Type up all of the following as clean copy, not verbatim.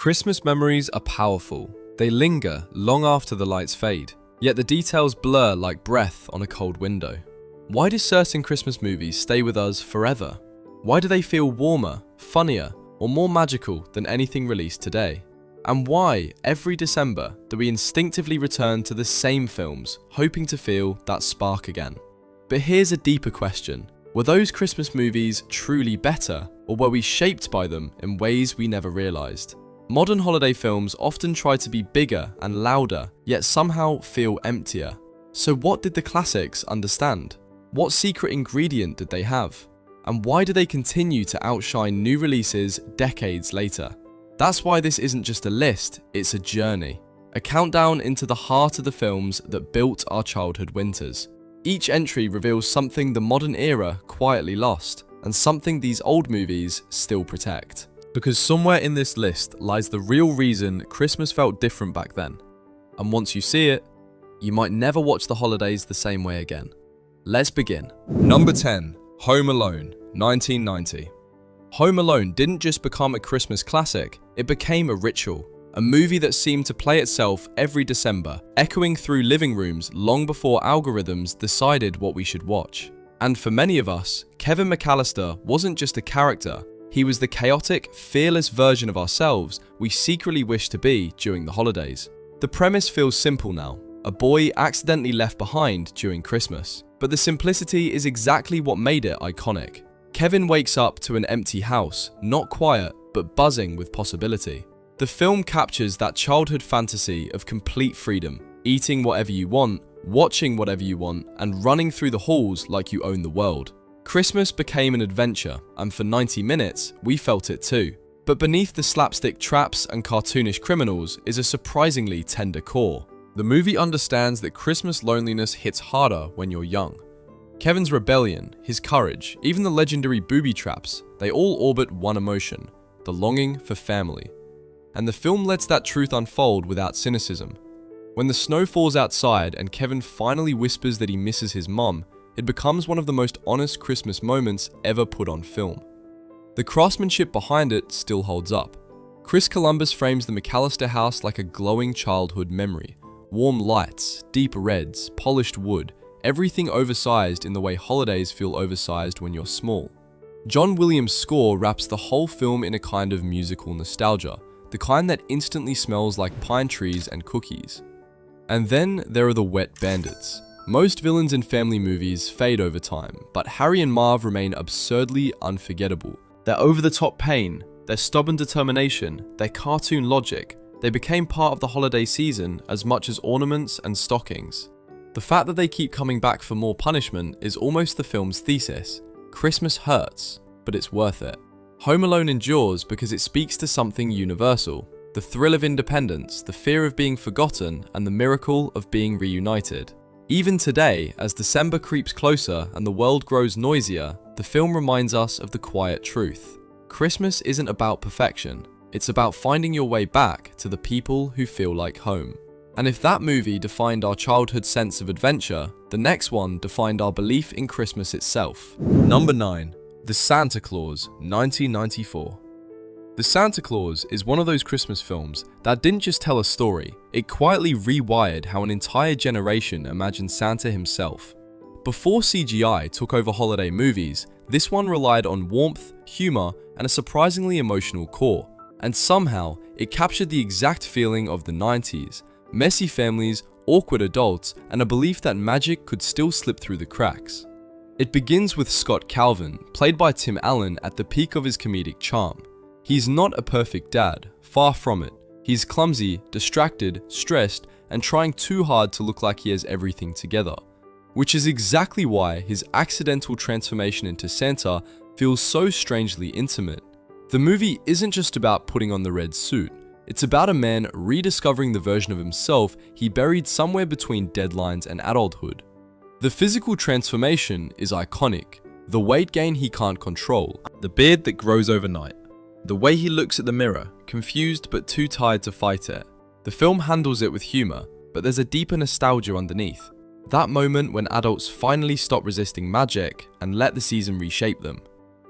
Christmas memories are powerful. They linger long after the lights fade, yet the details blur like breath on a cold window. Why do certain Christmas movies stay with us forever? Why do they feel warmer, funnier, or more magical than anything released today? And why, every December, do we instinctively return to the same films, hoping to feel that spark again? But here's a deeper question. Were those Christmas movies truly better, or were we shaped by them in ways we never realised? Modern holiday films often try to be bigger and louder, yet somehow feel emptier. So what did the classics understand? What secret ingredient did they have? And why do they continue to outshine new releases decades later? That's why this isn't just a list, it's a journey. A countdown into the heart of the films that built our childhood winters. Each entry reveals something the modern era quietly lost, and something these old movies still protect. Because somewhere in this list lies the real reason Christmas felt different back then. And once you see it, you might never watch the holidays the same way again. Let's begin. Number 10. Home Alone, 1990. Home Alone didn't just become a Christmas classic, it became a ritual. A movie that seemed to play itself every December, echoing through living rooms long before algorithms decided what we should watch. And for many of us, Kevin McAllister wasn't just a character, he was the chaotic, fearless version of ourselves we secretly wished to be during the holidays. The premise feels simple now, a boy accidentally left behind during Christmas. But the simplicity is exactly what made it iconic. Kevin wakes up to an empty house, not quiet, but buzzing with possibility. The film captures that childhood fantasy of complete freedom, eating whatever you want, watching whatever you want, and running through the halls like you own the world. Christmas became an adventure, and for 90 minutes, we felt it too. But beneath the slapstick traps and cartoonish criminals is a surprisingly tender core. The movie understands that Christmas loneliness hits harder when you're young. Kevin's rebellion, his courage, even the legendary booby traps, they all orbit one emotion, the longing for family. And the film lets that truth unfold without cynicism. When the snow falls outside and Kevin finally whispers that he misses his mom, it becomes one of the most honest Christmas moments ever put on film. The craftsmanship behind it still holds up. Chris Columbus frames the McAllister house like a glowing childhood memory. Warm lights, deep reds, polished wood, everything oversized in the way holidays feel oversized when you're small. John Williams' score wraps the whole film in a kind of musical nostalgia, the kind that instantly smells like pine trees and cookies. And then there are the wet bandits. Most villains in family movies fade over time, but Harry and Marv remain absurdly unforgettable. Their over-the-top pain, their stubborn determination, their cartoon logic, they became part of the holiday season as much as ornaments and stockings. The fact that they keep coming back for more punishment is almost the film's thesis. Christmas hurts, but it's worth it. Home Alone endures because it speaks to something universal. The thrill of independence, the fear of being forgotten, and the miracle of being reunited. Even today, as December creeps closer and the world grows noisier, the film reminds us of the quiet truth. Christmas isn't about perfection. It's about finding your way back to the people who feel like home. And if that movie defined our childhood sense of adventure, the next one defined our belief in Christmas itself. Number 9. The Santa Claus, 1994. The Santa Claus is one of those Christmas films that didn't just tell a story, it quietly rewired how an entire generation imagined Santa himself. Before CGI took over holiday movies, this one relied on warmth, humor, and a surprisingly emotional core. And somehow, it captured the exact feeling of the 90s, messy families, awkward adults, and a belief that magic could still slip through the cracks. It begins with Scott Calvin, played by Tim Allen at the peak of his comedic charm. He's not a perfect dad, far from it. He's clumsy, distracted, stressed, and trying too hard to look like he has everything together. Which is exactly why his accidental transformation into Santa feels so strangely intimate. The movie isn't just about putting on the red suit. It's about a man rediscovering the version of himself he buried somewhere between deadlines and adulthood. The physical transformation is iconic. The weight gain he can't control, the beard that grows overnight, the way he looks at the mirror, confused but too tired to fight it. The film handles it with humor, but there's a deeper nostalgia underneath. That moment when adults finally stop resisting magic and let the season reshape them.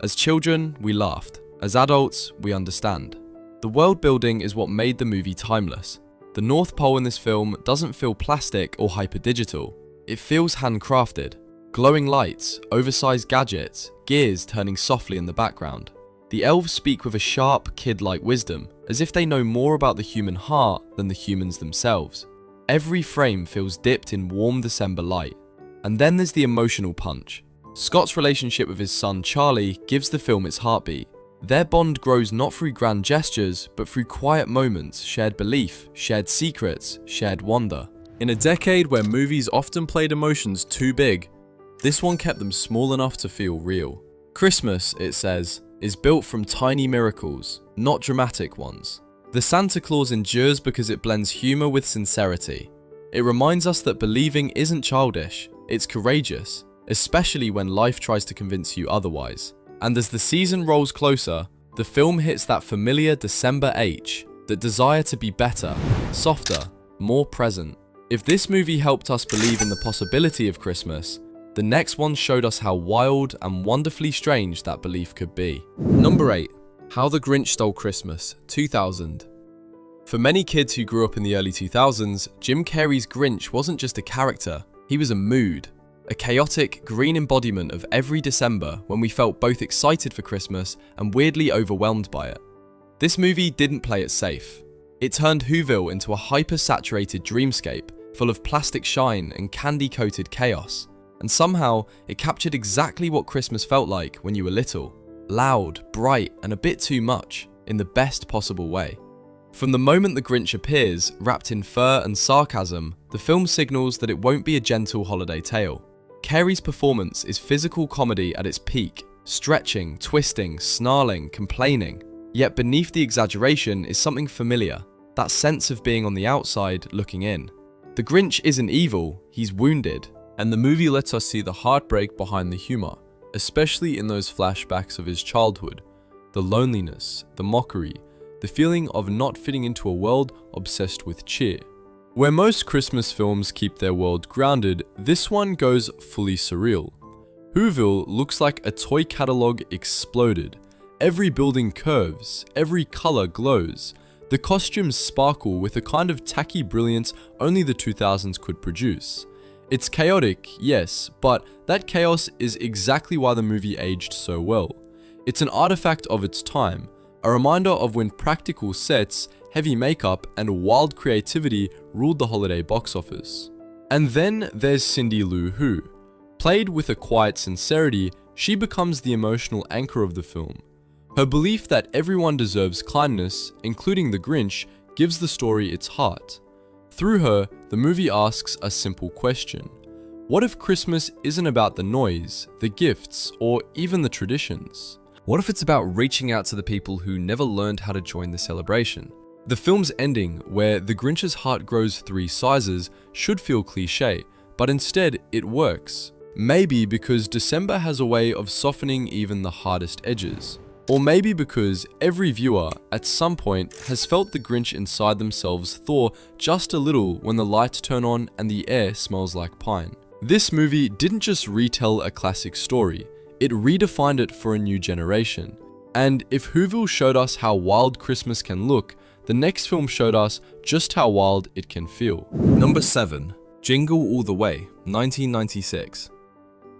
As children, we laughed. As adults, we understand. The world building is what made the movie timeless. The North Pole in this film doesn't feel plastic or hyper-digital. It feels handcrafted. Glowing lights, oversized gadgets, gears turning softly in the background. The elves speak with a sharp, kid-like wisdom, as if they know more about the human heart than the humans themselves. Every frame feels dipped in warm December light. And then there's the emotional punch. Scott's relationship with his son Charlie gives the film its heartbeat. Their bond grows not through grand gestures, but through quiet moments, shared belief, shared secrets, shared wonder. In a decade where movies often played emotions too big, this one kept them small enough to feel real. Christmas, it says, is built from tiny miracles, not dramatic ones. The Santa Claus endures because it blends humor with sincerity. It reminds us that believing isn't childish, it's courageous, especially when life tries to convince you otherwise. And as the season rolls closer, the film hits that familiar December H, that desire to be better, softer, more present. If this movie helped us believe in the possibility of Christmas, the next one showed us how wild and wonderfully strange that belief could be. Number 8. How the Grinch Stole Christmas, 2000. For many kids who grew up in the early 2000s, Jim Carrey's Grinch wasn't just a character, he was a mood. A chaotic, green embodiment of every December when we felt both excited for Christmas and weirdly overwhelmed by it. This movie didn't play it safe. It turned Whoville into a hyper-saturated dreamscape, full of plastic shine and candy-coated chaos. And somehow, it captured exactly what Christmas felt like when you were little. Loud, bright, and a bit too much, in the best possible way. From the moment the Grinch appears, wrapped in fur and sarcasm, the film signals that it won't be a gentle holiday tale. Carrey's performance is physical comedy at its peak, stretching, twisting, snarling, complaining. Yet beneath the exaggeration is something familiar, that sense of being on the outside looking in. The Grinch isn't evil, he's wounded. And the movie lets us see the heartbreak behind the humor, especially in those flashbacks of his childhood. The loneliness, the mockery, the feeling of not fitting into a world obsessed with cheer. Where most Christmas films keep their world grounded, this one goes fully surreal. Whoville looks like a toy catalog exploded. Every building curves, every color glows. The costumes sparkle with a kind of tacky brilliance only the 2000s could produce. It's chaotic, yes, but that chaos is exactly why the movie aged so well. It's an artifact of its time, a reminder of when practical sets, heavy makeup, and wild creativity ruled the holiday box office. And then there's Cindy Lou Who. Played with a quiet sincerity, she becomes the emotional anchor of the film. Her belief that everyone deserves kindness, including the Grinch, gives the story its heart. Through her, the movie asks a simple question. What if Christmas isn't about the noise, the gifts, or even the traditions? What if it's about reaching out to the people who never learned how to join the celebration? The film's ending, where the Grinch's heart grows 3 sizes, should feel cliché, but instead it works. Maybe because December has a way of softening even the hardest edges. Or maybe because every viewer, at some point, has felt the Grinch inside themselves thaw just a little when the lights turn on and the air smells like pine. This movie didn't just retell a classic story, it redefined it for a new generation. And if Whoville showed us how wild Christmas can look, the next film showed us just how wild it can feel. Number 7. Jingle All the Way, 1996.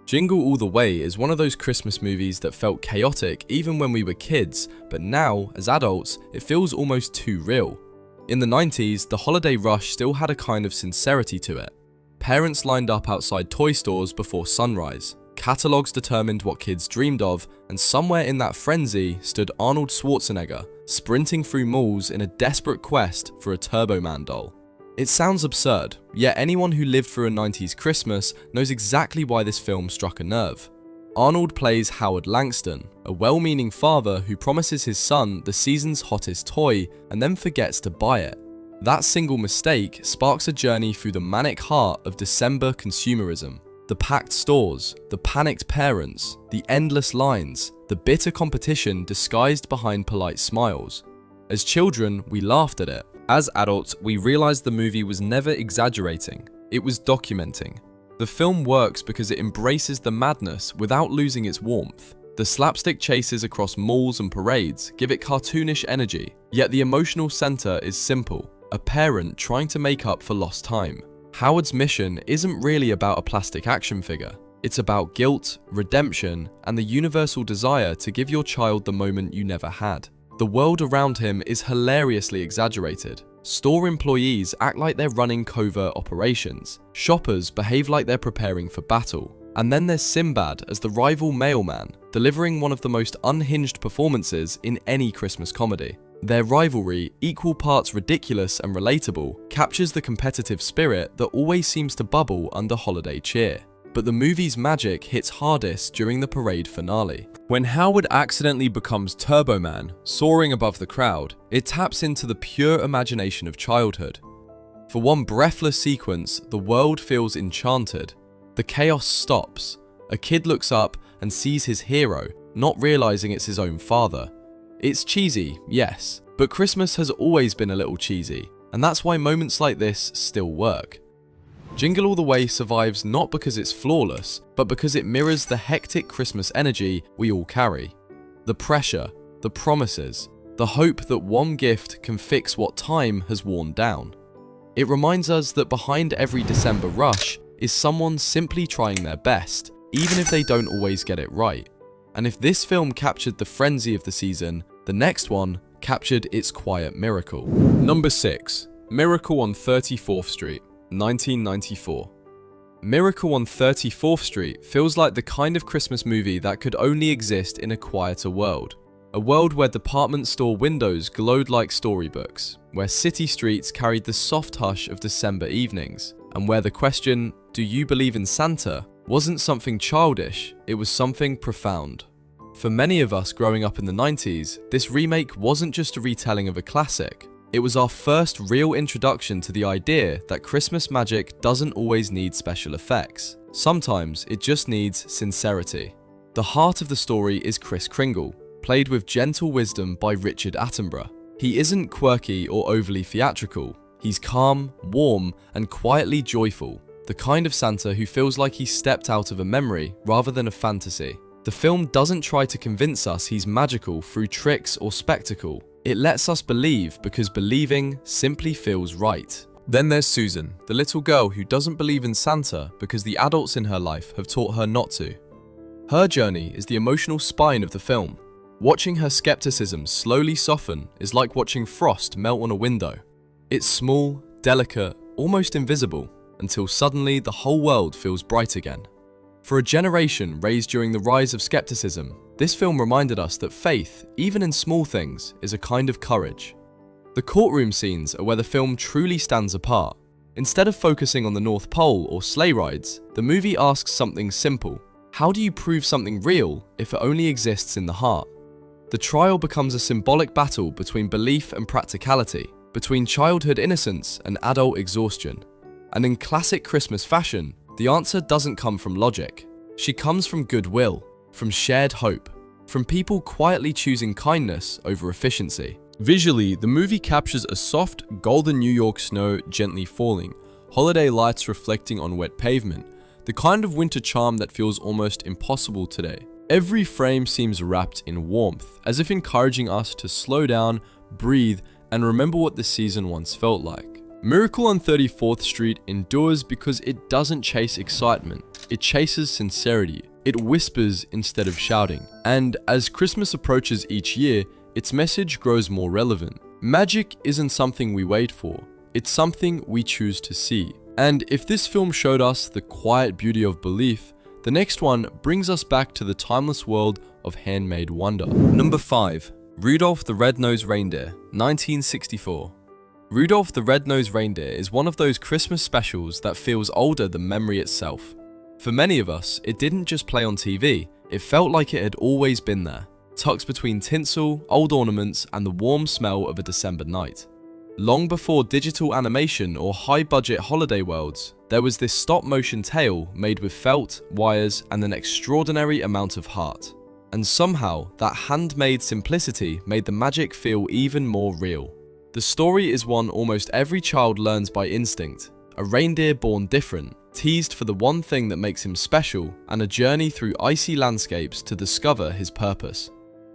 Jingle All the Way is one of those Christmas movies that felt chaotic even when we were kids, but now, as adults, it feels almost too real. In the 90s, the holiday rush still had a kind of sincerity to it. Parents lined up outside toy stores before sunrise, catalogs determined what kids dreamed of, and somewhere in that frenzy stood Arnold Schwarzenegger, sprinting through malls in a desperate quest for a Turbo Man doll. It sounds absurd, yet anyone who lived through a 90s Christmas knows exactly why this film struck a nerve. Arnold plays Howard Langston, a well-meaning father who promises his son the season's hottest toy and then forgets to buy it. That single mistake sparks a journey through the manic heart of December consumerism. The packed stores, the panicked parents, the endless lines, the bitter competition disguised behind polite smiles. As children, we laughed at it. As adults, we realized the movie was never exaggerating, it was documenting. The film works because it embraces the madness without losing its warmth. The The slapstick chases across malls and parades give it cartoonish energy, yet the emotional center is simple, a parent trying to make up for lost time. Howard's mission isn't really about a plastic action figure. It's about guilt, redemption, and the universal desire to give your child the moment you never had. The world around him is hilariously exaggerated. Store employees act like they're running covert operations. Shoppers behave like they're preparing for battle. And then there's Sinbad as the rival mailman, delivering one of the most unhinged performances in any Christmas comedy. Their rivalry, equal parts ridiculous and relatable, captures the competitive spirit that always seems to bubble under holiday cheer. But the movie's magic hits hardest during the parade finale. When Howard accidentally becomes Turbo Man, soaring above the crowd, it taps into the pure imagination of childhood. For one breathless sequence, the world feels enchanted. The chaos stops. A kid looks up and sees his hero, not realizing it's his own father. It's cheesy, yes, but Christmas has always been a little cheesy, and that's why moments like this still work. Jingle All the Way survives not because it's flawless, but because it mirrors the hectic Christmas energy we all carry. The pressure, the promises, the hope that one gift can fix what time has worn down. It reminds us that behind every December rush is someone simply trying their best, even if they don't always get it right. And if this film captured the frenzy of the season, the next one captured its quiet miracle. Number 6. Miracle on 34th Street. 1994. Miracle on 34th Street feels like the kind of Christmas movie that could only exist in a quieter world. A world where department store windows glowed like storybooks, where city streets carried the soft hush of December evenings, and where the question, "Do you believe in Santa?" wasn't something childish, it was something profound. For many of us growing up in the 90s, this remake wasn't just a retelling of a classic. It was our first real introduction to the idea that Christmas magic doesn't always need special effects. Sometimes it just needs sincerity. The heart of the story is Kris Kringle, played with gentle wisdom by Richard Attenborough. He isn't quirky or overly theatrical. He's calm, warm, and quietly joyful, the kind of Santa who feels like he stepped out of a memory rather than a fantasy. The film doesn't try to convince us he's magical through tricks or spectacle. It lets us believe because believing simply feels right. Then there's Susan, the little girl who doesn't believe in Santa because the adults in her life have taught her not to. Her journey is the emotional spine of the film. Watching her skepticism slowly soften is like watching frost melt on a window. It's small, delicate, almost invisible, until suddenly the whole world feels bright again. For a generation raised during the rise of skepticism, this film reminded us that faith, even in small things, is a kind of courage. The courtroom scenes are where the film truly stands apart. Instead of focusing on the North Pole or sleigh rides, the movie asks something simple. How do you prove something real if it only exists in the heart? The trial becomes a symbolic battle between belief and practicality, between childhood innocence and adult exhaustion. And in classic Christmas fashion, the answer doesn't come from logic. She comes from goodwill, from shared hope, from people quietly choosing kindness over efficiency. Visually, the movie captures a soft, golden New York snow gently falling, holiday lights reflecting on wet pavement, the kind of winter charm that feels almost impossible today. Every frame seems wrapped in warmth, as if encouraging us to slow down, breathe, and remember what the season once felt like. Miracle on 34th Street endures because it doesn't chase excitement, it chases sincerity. It whispers instead of shouting. And as Christmas approaches each year, its message grows more relevant. Magic isn't something we wait for, it's something we choose to see. And if this film showed us the quiet beauty of belief, the next one brings us back to the timeless world of handmade wonder. Number 5. Rudolph the Red-Nosed Reindeer, 1964. Rudolph the Red-Nosed Reindeer is one of those Christmas specials that feels older than memory itself. For many of us, it didn't just play on TV, it felt like it had always been there, tucked between tinsel, old ornaments, and the warm smell of a December night. Long before digital animation or high-budget holiday worlds, there was this stop-motion tale made with felt, wires, and an extraordinary amount of heart. And somehow, that handmade simplicity made the magic feel even more real. The story is one almost every child learns by instinct. A reindeer born different, teased for the one thing that makes him special, and a journey through icy landscapes to discover his purpose.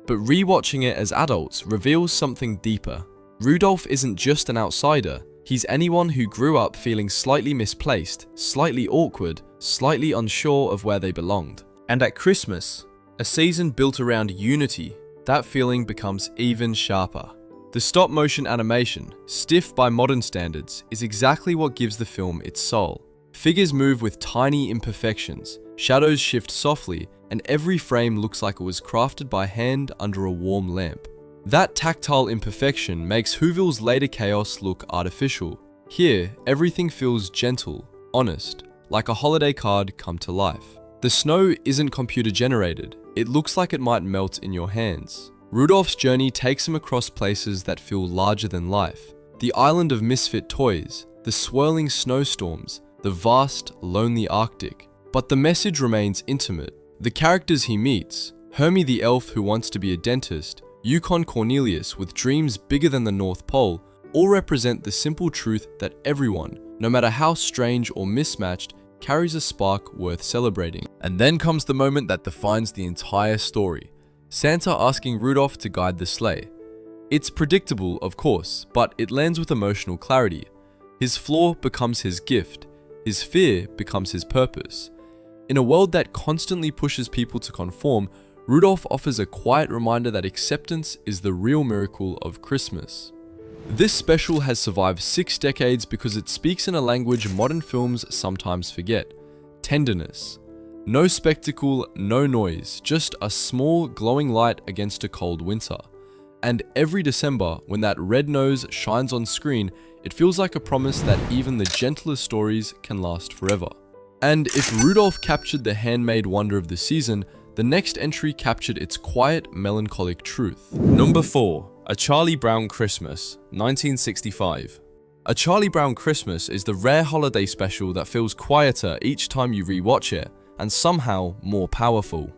But rewatching it as adults reveals something deeper. Rudolph isn't just an outsider, he's anyone who grew up feeling slightly misplaced, slightly awkward, slightly unsure of where they belonged. And at Christmas, a season built around unity, that feeling becomes even sharper. The stop-motion animation, stiff by modern standards, is exactly what gives the film its soul. Figures move with tiny imperfections, shadows shift softly, and every frame looks like it was crafted by hand under a warm lamp. That tactile imperfection makes Whoville's later chaos look artificial. Here, everything feels gentle, honest, like a holiday card come to life. The snow isn't computer generated, it looks like it might melt in your hands. Rudolph's journey takes him across places that feel larger than life. The island of misfit toys, the swirling snowstorms, the vast, lonely Arctic. But the message remains intimate. The characters he meets, Hermie the elf who wants to be a dentist, Yukon Cornelius with dreams bigger than the North Pole, all represent the simple truth that everyone, no matter how strange or mismatched, carries a spark worth celebrating. And then comes the moment that defines the entire story. Santa asking Rudolph to guide the sleigh. It's predictable, of course, but it lands with emotional clarity. His flaw becomes his gift. His fear becomes his purpose. In a world that constantly pushes people to conform, Rudolph offers a quiet reminder that acceptance is the real miracle of Christmas. This special has survived 6 decades because it speaks in a language modern films sometimes forget: tenderness. No spectacle, no noise, just a small glowing light against a cold winter. And every December, when that red nose shines on screen, it feels like a promise that even the gentlest stories can last forever. And if Rudolph captured the handmade wonder of the season, the next entry captured its quiet, melancholic truth. Number 4. A Charlie Brown Christmas, 1965. A Charlie Brown Christmas is the rare holiday special that feels quieter each time you rewatch it, and somehow more powerful.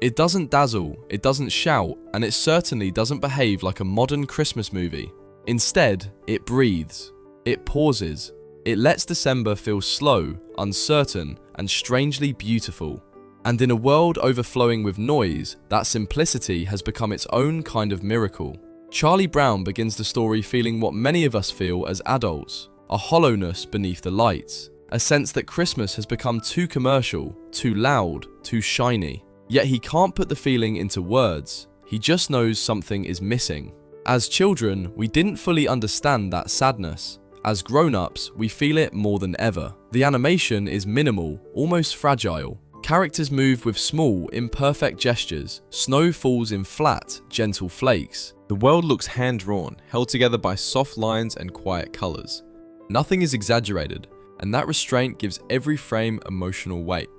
It doesn't dazzle, it doesn't shout, and it certainly doesn't behave like a modern Christmas movie. Instead, it breathes, it pauses, it lets December feel slow, uncertain, and strangely beautiful. And in a world overflowing with noise, that simplicity has become its own kind of miracle. Charlie Brown begins the story feeling what many of us feel as adults: a hollowness beneath the lights, a sense that Christmas has become too commercial, too loud, too shiny. Yet he can't put the feeling into words, he just knows something is missing. As children, we didn't fully understand that sadness. As grown-ups, we feel it more than ever. The animation is minimal, almost fragile. Characters move with small, imperfect gestures. Snow falls in flat, gentle flakes. The world looks hand-drawn, held together by soft lines and quiet colors. Nothing is exaggerated, and that restraint gives every frame emotional weight.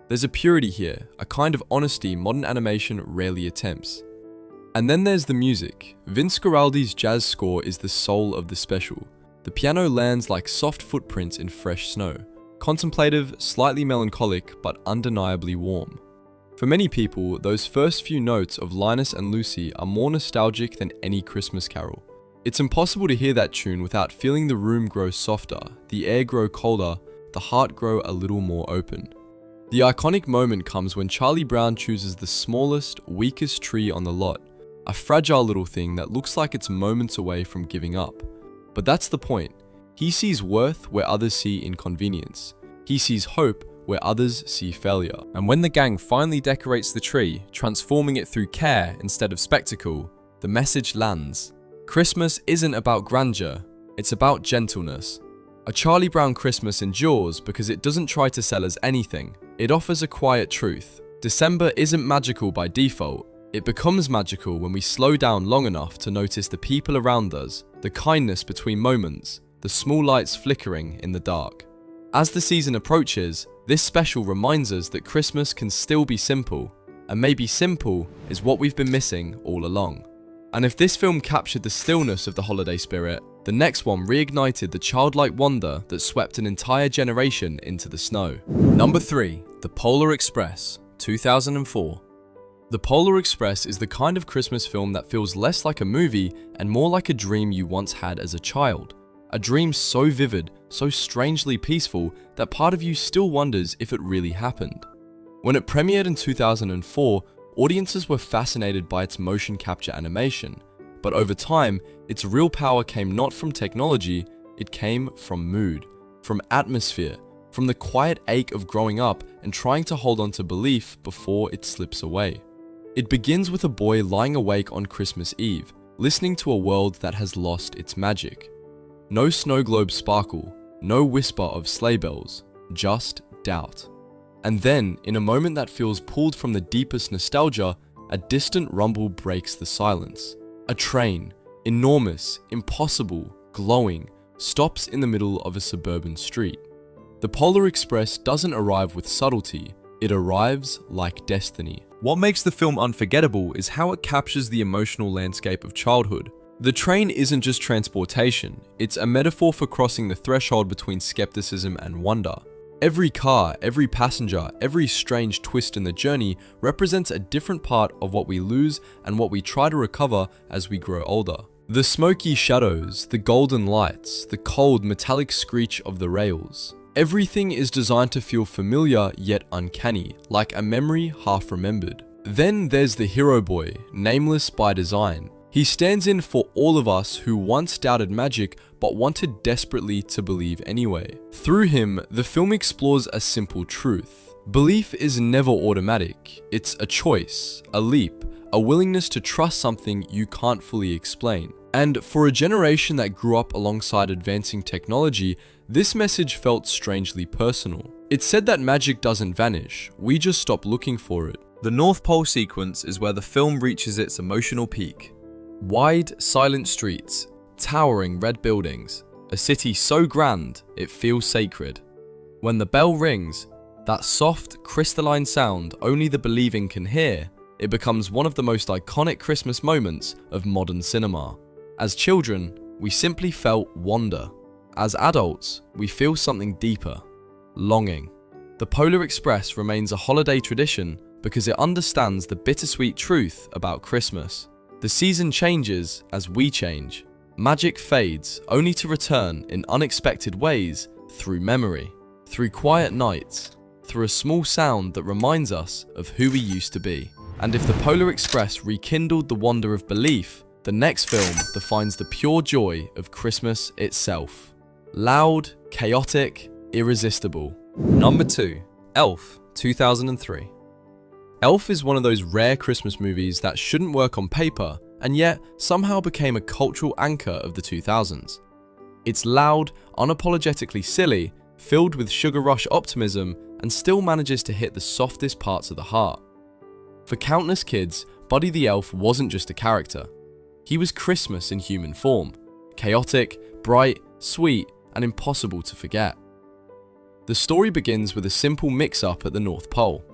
There's a purity here, a kind of honesty modern animation rarely attempts. And then there's the music. Vince Guaraldi's jazz score is the soul of the special. The piano lands like soft footprints in fresh snow. Contemplative, slightly melancholic, but undeniably warm. For many people, those first few notes of Linus and Lucy are more nostalgic than any Christmas carol. It's impossible to hear that tune without feeling the room grow softer, the air grow colder, the heart grow a little more open. The iconic moment comes when Charlie Brown chooses the smallest, weakest tree on the lot, a fragile little thing that looks like it's moments away from giving up. But that's the point. He sees worth where others see inconvenience. He sees hope where others see failure. And when the gang finally decorates the tree, transforming it through care instead of spectacle, the message lands. Christmas isn't about grandeur, it's about gentleness. A Charlie Brown Christmas endures because it doesn't try to sell us anything. It offers a quiet truth. December isn't magical by default. It becomes magical when we slow down long enough to notice the people around us, the kindness between moments, the small lights flickering in the dark. As the season approaches, this special reminds us that Christmas can still be simple, and maybe simple is what we've been missing all along. And if this film captured the stillness of the holiday spirit, the next one reignited the childlike wonder that swept an entire generation into the snow. Number 3. The Polar Express, 2004. The Polar Express is the kind of Christmas film that feels less like a movie and more like a dream you once had as a child. A dream so vivid, so strangely peaceful, that part of you still wonders if it really happened. When it premiered in 2004, audiences were fascinated by its motion capture animation, but over time, its real power came not from technology, it came from mood, from atmosphere, from the quiet ache of growing up and trying to hold on to belief before it slips away. It begins with a boy lying awake on Christmas Eve, listening to a world that has lost its magic. No snow globes sparkle, no whisper of sleigh bells, just doubt. And then, in a moment that feels pulled from the deepest nostalgia, a distant rumble breaks the silence. A train, enormous, impossible, glowing, stops in the middle of a suburban street. The Polar Express doesn't arrive with subtlety, it arrives like destiny. What makes the film unforgettable is how it captures the emotional landscape of childhood. The train isn't just transportation, it's a metaphor for crossing the threshold between skepticism and wonder. Every car, every passenger, every strange twist in the journey represents a different part of what we lose and what we try to recover as we grow older. The smoky shadows, the golden lights, the cold metallic screech of the rails. Everything is designed to feel familiar yet uncanny, like a memory half remembered. Then there's the hero boy, nameless by design. He stands in for all of us who once doubted magic but wanted desperately to believe anyway. Through him, the film explores a simple truth. Belief is never automatic. It's a choice, a leap, a willingness to trust something you can't fully explain. And for a generation that grew up alongside advancing technology, this message felt strangely personal. It said that magic doesn't vanish, we just stop looking for it. The North Pole sequence is where the film reaches its emotional peak. Wide, silent streets, towering red buildings, a city so grand it feels sacred. When the bell rings, that soft, crystalline sound only the believing can hear, it becomes one of the most iconic Christmas moments of modern cinema. As children, we simply felt wonder. As adults, we feel something deeper, longing. The Polar Express remains a holiday tradition because it understands the bittersweet truth about Christmas. The season changes as we change. Magic fades only to return in unexpected ways through memory, through quiet nights, through a small sound that reminds us of who we used to be. And if the Polar Express rekindled the wonder of belief, the next film defines the pure joy of Christmas itself. Loud, chaotic, irresistible. Number 2. Elf, 2003. Elf is one of those rare Christmas movies that shouldn't work on paper, and yet somehow became a cultural anchor of the 2000s. It's loud, unapologetically silly, filled with sugar rush optimism, and still manages to hit the softest parts of the heart. For countless kids, Buddy the Elf wasn't just a character. He was Christmas in human form, chaotic, bright, sweet, and impossible to forget. The story begins with a simple mix-up at the North Pole.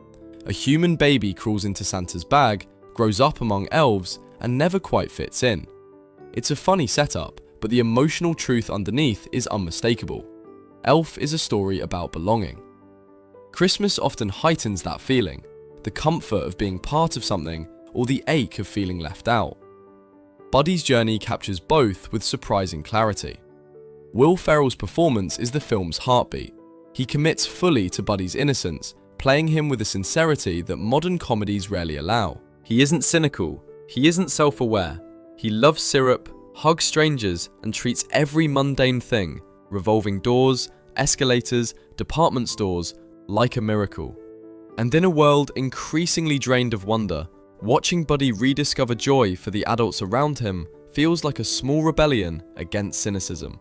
A human baby crawls into Santa's bag, grows up among elves, and never quite fits in. It's a funny setup, but the emotional truth underneath is unmistakable. Elf is a story about belonging. Christmas often heightens that feeling, the comfort of being part of something, or the ache of feeling left out. Buddy's journey captures both with surprising clarity. Will Ferrell's performance is the film's heartbeat. He commits fully to Buddy's innocence, playing him with a sincerity that modern comedies rarely allow. He isn't cynical, he isn't self-aware. He loves syrup, hugs strangers, and treats every mundane thing, revolving doors, escalators, department stores, like a miracle. And in a world increasingly drained of wonder, watching Buddy rediscover joy for the adults around him feels like a small rebellion against cynicism.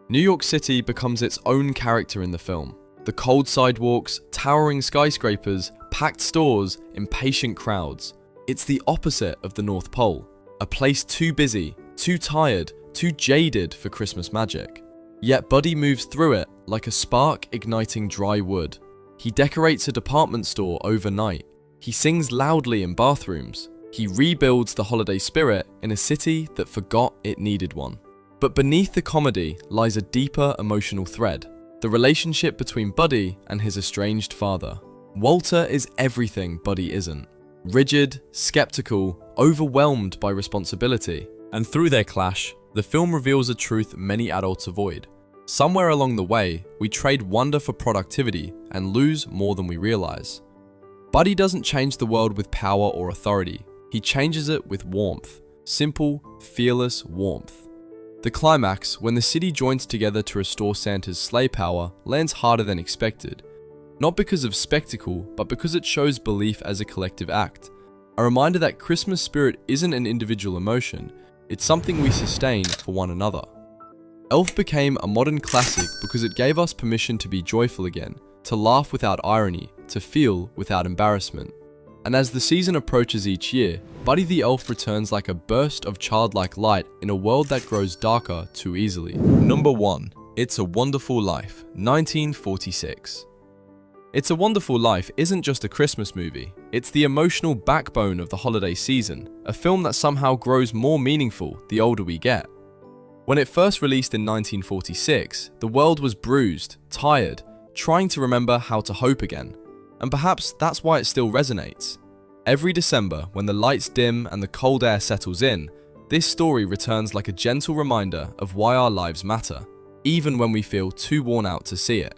New York City becomes its own character in the film. The cold sidewalks, towering skyscrapers, packed stores, impatient crowds. It's the opposite of the North Pole, a place too busy, too tired, too jaded for Christmas magic. Yet Buddy moves through it like a spark igniting dry wood. He decorates a department store overnight. He sings loudly in bathrooms. He rebuilds the holiday spirit in a city that forgot it needed one. But beneath the comedy lies a deeper emotional thread, the relationship between Buddy and his estranged father. Walter is everything Buddy isn't. Rigid, skeptical, overwhelmed by responsibility. And through their clash, The film reveals a truth many adults avoid. Somewhere along the way, we trade wonder for productivity and lose more than we realize. Buddy doesn't change the world with power or authority. He changes it with warmth. Simple, fearless warmth. The climax, when the city joins together to restore Santa's sleigh power, lands harder than expected. Not because of spectacle, but because it shows belief as a collective act. A reminder that Christmas spirit isn't an individual emotion, it's something we sustain for one another. Elf became a modern classic because it gave us permission to be joyful again, to laugh without irony, to feel without embarrassment. And as the season approaches each year, Buddy the Elf returns like a burst of childlike light in a world that grows darker too easily. Number 1. It's a Wonderful Life, 1946. It's a Wonderful Life isn't just a Christmas movie, it's the emotional backbone of the holiday season, a film that somehow grows more meaningful the older we get. When it first released in 1946, the world was bruised, tired, trying to remember how to hope again. And perhaps that's why it still resonates. Every December, when the lights dim and the cold air settles in, this story returns like a gentle reminder of why our lives matter, even when we feel too worn out to see it.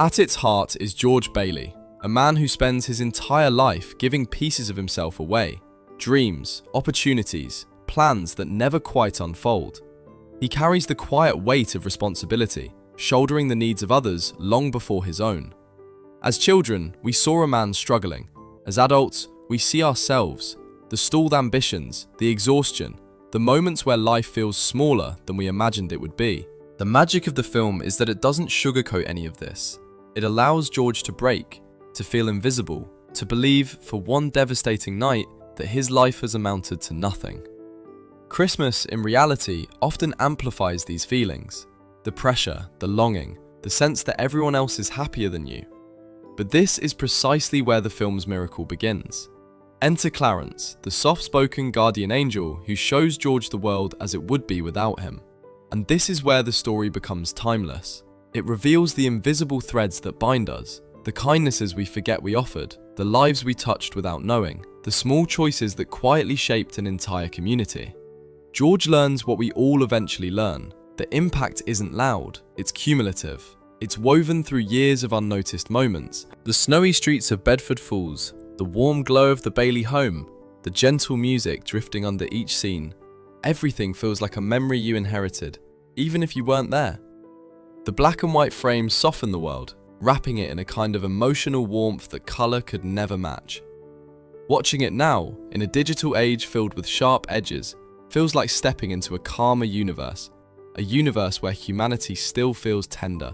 At its heart is George Bailey, a man who spends his entire life giving pieces of himself away, dreams, opportunities, plans that never quite unfold. He carries the quiet weight of responsibility, shouldering the needs of others long before his own. As children, we saw a man struggling. As adults, we see ourselves, the stalled ambitions, the exhaustion, the moments where life feels smaller than we imagined it would be. The magic of the film is that it doesn't sugarcoat any of this. It allows George to break, to feel invisible, to believe for one devastating night that his life has amounted to nothing. Christmas, in reality, often amplifies these feelings. The pressure, the longing, the sense that everyone else is happier than you. But this is precisely where the film's miracle begins. Enter Clarence, the soft-spoken guardian angel who shows George the world as it would be without him. And this is where the story becomes timeless. It reveals the invisible threads that bind us, the kindnesses we forget we offered, the lives we touched without knowing, the small choices that quietly shaped an entire community. George learns what we all eventually learn. The impact isn't loud, it's cumulative. It's woven through years of unnoticed moments. The snowy streets of Bedford Falls, the warm glow of the Bailey home, the gentle music drifting under each scene. Everything feels like a memory you inherited, even if you weren't there. The black and white frames soften the world, wrapping it in a kind of emotional warmth that colour could never match. Watching it now, in a digital age filled with sharp edges, feels like stepping into a calmer universe, a universe where humanity still feels tender.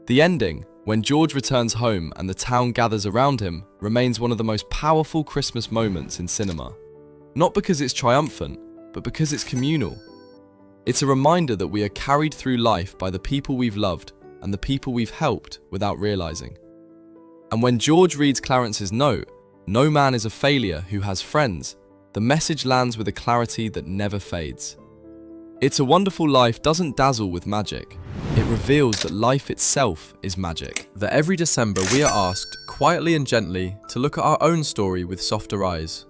The ending, when George returns home and the town gathers around him, remains one of the most powerful Christmas moments in cinema. Not because it's triumphant, but because it's communal. It's a reminder that we are carried through life by the people we've loved and the people we've helped without realizing. And when George reads Clarence's note, "No man is a failure who has friends," the message lands with a clarity that never fades. It's a Wonderful Life doesn't dazzle with magic. It reveals that life itself is magic. That every December we are asked, quietly and gently, to look at our own story with softer eyes.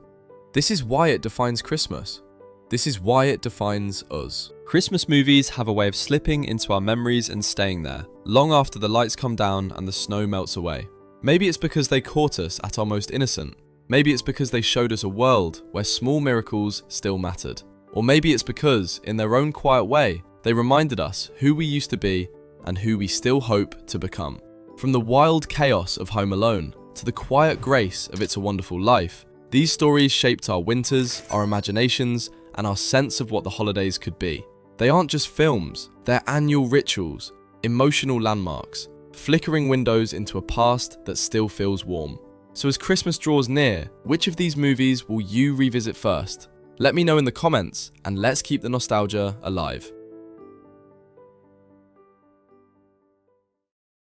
This is why it defines Christmas. This is why it defines us. Christmas movies have a way of slipping into our memories and staying there, long after the lights come down and the snow melts away. Maybe it's because they caught us at our most innocent. Maybe it's because they showed us a world where small miracles still mattered. Or maybe it's because, in their own quiet way, they reminded us who we used to be and who we still hope to become. From the wild chaos of Home Alone to the quiet grace of It's a Wonderful Life, these stories shaped our winters, our imaginations, and our sense of what the holidays could be. They aren't just films, they're annual rituals, emotional landmarks, flickering windows into a past that still feels warm. So as Christmas draws near, which of these movies will you revisit first? Let me know in the comments, and let's keep the nostalgia alive.